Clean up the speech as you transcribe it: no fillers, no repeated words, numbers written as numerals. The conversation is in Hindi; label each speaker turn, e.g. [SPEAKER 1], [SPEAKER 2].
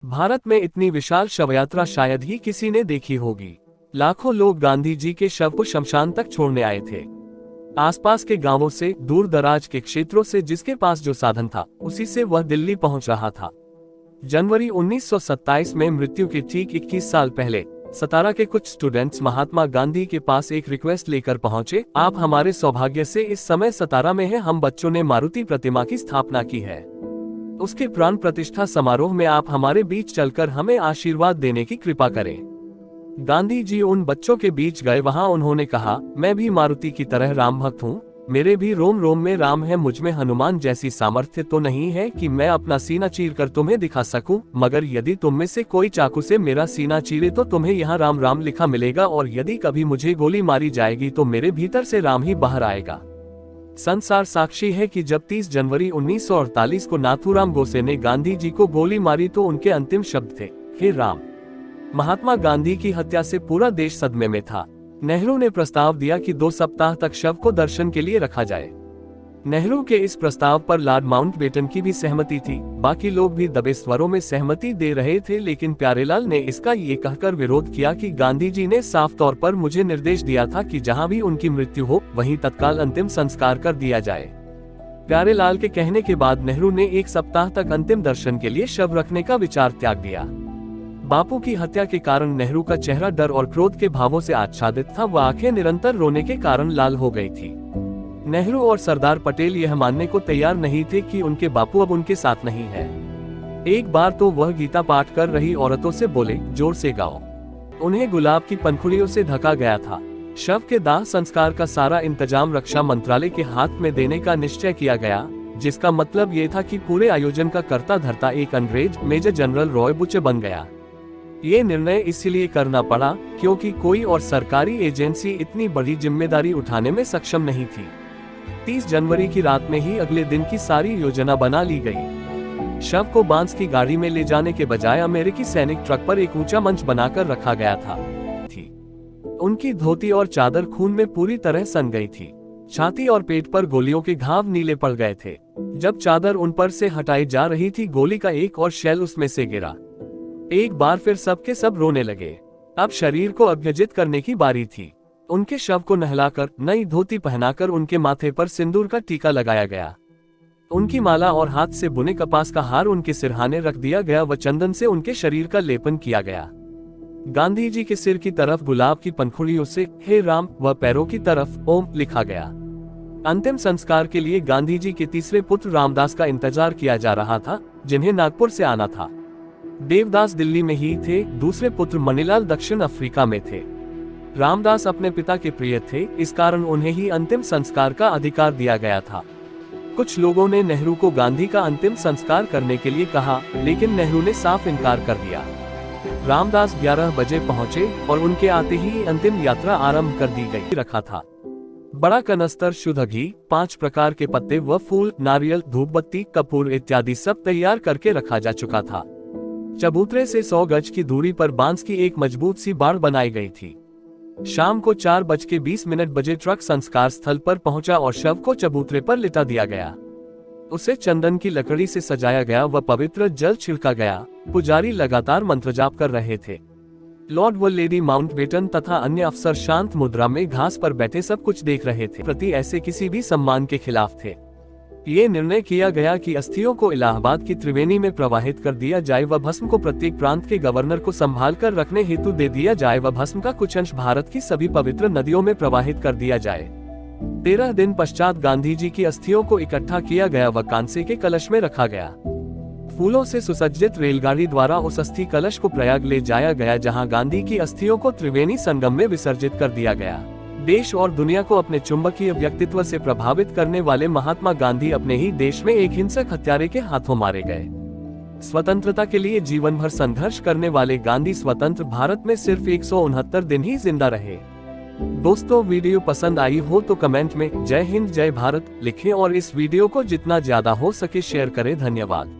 [SPEAKER 1] भारत में इतनी विशाल शवयात्रा शायद ही किसी ने देखी होगी। लाखों लोग गांधी जी के शव को शमशान तक छोड़ने आए थे। आसपास के गांवों से, दूर दराज के क्षेत्रों से, जिसके पास जो साधन था उसी से वह दिल्ली पहुंच रहा था। जनवरी 1927 में मृत्यु के ठीक 21 साल पहले सतारा के कुछ स्टूडेंट्स महात्मा गांधी के पास एक रिक्वेस्ट लेकर पहुंचे। आप हमारे सौभाग्य से इस समय सतारा में हैं। हम बच्चों ने मारुति प्रतिमा की स्थापना की है। उसके प्राण प्रतिष्ठा समारोह में आप हमारे बीच चलकर हमें आशीर्वाद देने की कृपा करें। गांधी जी उन बच्चों के बीच गए। वहां उन्होंने कहा, मैं भी मारुति की तरह राम भक्त हूँ। मेरे भी रोम रोम में राम है। मुझ में हनुमान जैसी सामर्थ्य तो नहीं है कि मैं अपना सीना चीर कर तुम्हें दिखा सकूं, मगर यदि तुम में से कोई चाकू से मेरा सीना चीरे तो तुम्हें यहाँ राम राम लिखा मिलेगा, और यदि कभी मुझे गोली मारी जाएगी तो मेरे भीतर से राम ही बाहर आएगा। संसार साक्षी है कि जब 30 जनवरी 1948 को नाथूराम गोडसे ने गांधी जी को गोली मारी तो उनके अंतिम शब्द थे, हे राम। महात्मा गांधी की हत्या से पूरा देश सदमे में था। नेहरू ने प्रस्ताव दिया कि 2 सप्ताह तक शव को दर्शन के लिए रखा जाए। नेहरू के इस प्रस्ताव पर लॉर्ड माउंटबेटन की भी सहमति थी। बाकी लोग भी दबे स्वरों में सहमति दे रहे थे, लेकिन प्यारेलाल ने इसका ये कहकर विरोध किया कि गांधी जी ने साफ तौर पर मुझे निर्देश दिया था कि जहां भी उनकी मृत्यु हो वहीं तत्काल अंतिम संस्कार कर दिया जाए। प्यारेलाल के कहने के बाद नेहरू ने 1 सप्ताह तक अंतिम दर्शन के लिए शव रखने का विचार त्याग दिया। बापू की हत्या के कारण नेहरू का चेहरा डर और क्रोध के भावों से आच्छादित था। वह आंखें निरंतर रोने के कारण लाल हो गई थी। नेहरू और सरदार पटेल यह मानने को तैयार नहीं थे कि उनके बापू अब उनके साथ नहीं है। एक बार तो वह गीता पाठ कर रही औरतों से बोले, जोर से गाओ। उन्हें गुलाब की पंखुड़ियों से ढका गया था। शव के दाह संस्कार का सारा इंतजाम रक्षा मंत्रालय के हाथ में देने का निश्चय किया गया, जिसका मतलब ये था कि पूरे आयोजन का कर्ता धर्ता एक अंग्रेज मेजर जनरल रॉय बुचे बन गया। ये निर्णय इसलिए करना पड़ा क्योंकि कोई और सरकारी एजेंसी इतनी बड़ी जिम्मेदारी उठाने में सक्षम नहीं थी। 30 जनवरी की रात में ही अगले दिन की सारी योजना बना ली गई। शव को बांस की गाड़ी में ले जाने के बजाय अमेरिकी सैनिक ट्रक पर एक ऊंचा मंच बनाकर रखा गया था। उनकी धोती और चादर खून में पूरी तरह सन गई थी। छाती और पेट पर गोलियों के घाव नीले पड़ गए थे। जब चादर उन पर से हटाई जा रही थी, गोली का एक और शेल उसमें से गिरा। एक बार फिर सबके सब रोने लगे। अब शरीर को अभ्यजित करने की बारी थी। उनके शव को नहलाकर, नई धोती पहनाकर उनके माथे पर सिंदूर का टीका लगाया गया। उनकी माला और हाथ से बुने कपास का हार उनके सिरहाने रख दिया गया व चंदन से उनके शरीर का लेपन किया गया। गांधी जी के सिर की तरफ गुलाब की पंखुड़ियों से हे राम व पैरों की तरफ ओम लिखा गया। अंतिम संस्कार के लिए गांधी जी के तीसरे पुत्र रामदास का इंतजार किया जा रहा था, जिन्हें नागपुर से आना था। देवदास दिल्ली में ही थे। दूसरे पुत्र मणिलाल दक्षिण अफ्रीका में थे। रामदास अपने पिता के प्रिय थे, इस कारण उन्हें ही अंतिम संस्कार का अधिकार दिया गया था। कुछ लोगों ने नेहरू को गांधी का अंतिम संस्कार करने के लिए कहा, लेकिन नेहरू ने साफ इनकार कर दिया। रामदास 11 बजे पहुंचे और उनके आते ही अंतिम यात्रा आरंभ कर दी गई। रखा था बड़ा कनस्तर, शुद्ध घी, 5 प्रकार के पत्ते व फूल, नारियल, धूपबत्ती, कपूर इत्यादि सब तैयार करके रखा जा चुका था। चबूतरे से 100 गज की दूरी पर बांस की एक मजबूत सी बाड़ बनाई गई थी। शाम को 4:20 बजे ट्रक संस्कार स्थल पर पहुंचा और शव को चबूतरे पर लिटा दिया गया। उसे चंदन की लकड़ी से सजाया गया व पवित्र जल छिड़का गया। पुजारी लगातार मंत्र जाप कर रहे थे। लॉर्ड व लेडी माउंटबेटन तथा अन्य अफसर शांत मुद्रा में घास पर बैठे सब कुछ देख रहे थे। प्रति ऐसे किसी भी सम्मान के खिलाफ थे। ये निर्णय किया गया कि अस्थियों को इलाहाबाद की त्रिवेणी में प्रवाहित कर दिया जाए व भस्म को प्रत्येक प्रांत के गवर्नर को संभाल कर रखने हेतु दे दिया जाए व भस्म का कुछ अंश भारत की सभी पवित्र नदियों में प्रवाहित कर दिया जाए। 13 दिन पश्चात गांधी जी की अस्थियों को इकट्ठा किया गया व कांसे के कलश में रखा गया। फूलों से सुसज्जित रेलगाड़ी द्वारा उस अस्थि कलश को प्रयाग ले जाया गया, जहां गांधी की अस्थियों को त्रिवेणी संगम में विसर्जित कर दिया गया। देश और दुनिया को अपने चुंबकीय व्यक्तित्व से प्रभावित करने वाले महात्मा गांधी अपने ही देश में एक हिंसक हत्यारे के हाथों मारे गए। स्वतंत्रता के लिए जीवन भर संघर्ष करने वाले गांधी स्वतंत्र भारत में सिर्फ 169 दिन ही जिंदा रहे। दोस्तों, वीडियो पसंद आई हो तो कमेंट में जय हिंद जय भारत लिखें और इस वीडियो को जितना ज्यादा हो सके शेयर करें। धन्यवाद।